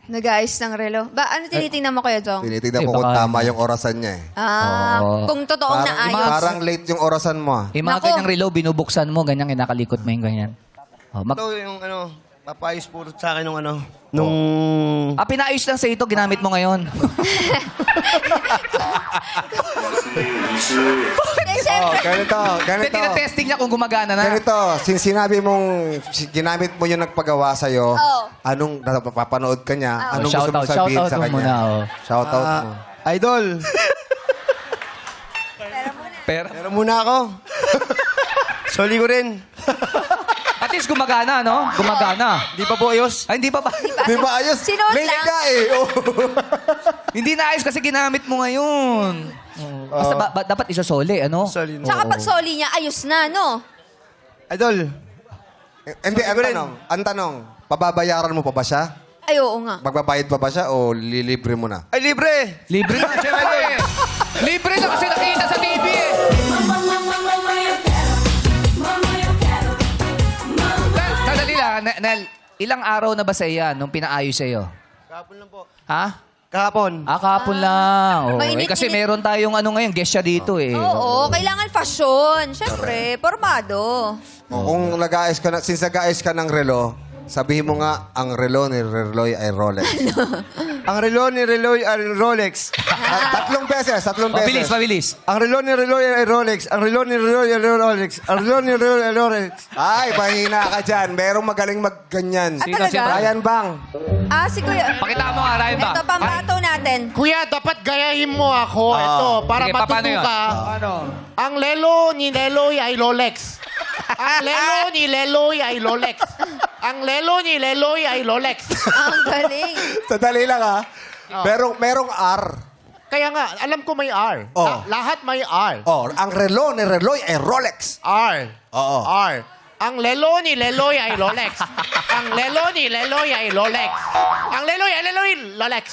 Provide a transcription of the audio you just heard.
Nag-aayos ng relo. Ba, ano tinitingnan mo Kuya Jong? Tinitignan ko Eh, kung baka- tama yung orasan niya eh. Kung totoong naayos. Parang late yung orasan mo ah. Yung mga Nako. ganyang relo, binubuksan mo, ganyan, kinakalikot mo yung ganyan. Oh, Ito yung papayos puro sa akin nung nung... Pinaayos lang sa ito, ginamit mo ngayon. Eh, syempre. Ganito. Hindi, tinatesting niya kung gumagana na. Ganito, sinabi mong ginamit mo yung nagpagawa sa'yo, Oo. anong napapanood ka niya, Oo. anong gusto mong Shoutout, sabihin shoutout sa mo kanya? muna, oh. Shoutout mo. Idol, Pero, meron muna ako. Soli ko rin. at least gumagana, no? Gumagana. Di pa po ayos? Ay, hindi pa ba? Di ba ayos? Sinuot May lang. liga eh. Oh. Hindi na ayos kasi ginamit mo ngayon. Basta dapat isosoli, ano? Soli. Tsaka pag soli niya, ayos na, no? Idol, Hindi, ang tanong, pababayaran mo pa ba siya? Ay, oo nga. Magbabayad pa ba siya o lilibre mo na? ay libre! Libre na, syempre. Libre na kasi nakita sa TV eh. Sandali lang, Nel, ilang araw na ba sa iyan nung pinaayos sa iyo? Kahapon lang po. Ha? Kahapon. Kahapon lang. Oh, Mainit-init. kasi meron tayong ngayon, guest siya dito eh. Oo, kailangan fashion. Syempre, formado. Kung nag-aayos ka na, since nag-aayos ka ng relo, sabihin mo nga, ang relo ni Reloy ay Rolex. Ang relo ni Reloy ay Rolex. Tatlong beses. Mabilis, mabilis. Ang relo ni Reloy ay Rolex. Ang relo ni Reloy ay Rolex. Ang relo ni Reloy ay Rolex. Ay, mahina ka dyan. Merong magaling magganyan. Ah, talaga? Ryan Bang. Si Kuya. Pakita mo nga, Ryan ba? Ito, pambato natin. Kuya, dapat gayahin mo ako. Ito, para Sige, paano matuto yun? ka. Ang lelo ni Leloy ay Rolex. Ang lelo ni Leloy ay Rolex. Ang lelo ni Leloy ay Rolex. Ang galing. Sadali lang ha. Merong R. Kaya nga, alam ko may R. Oh. Lahat may R. Oh, ang relo ni Reloy ay Rolex. R. Oo. R. Ang lelo ni Leloy ay Rolex. Ang lelo ni Leloy ay Rolex. Ang lelo ay Leloy, Rolex.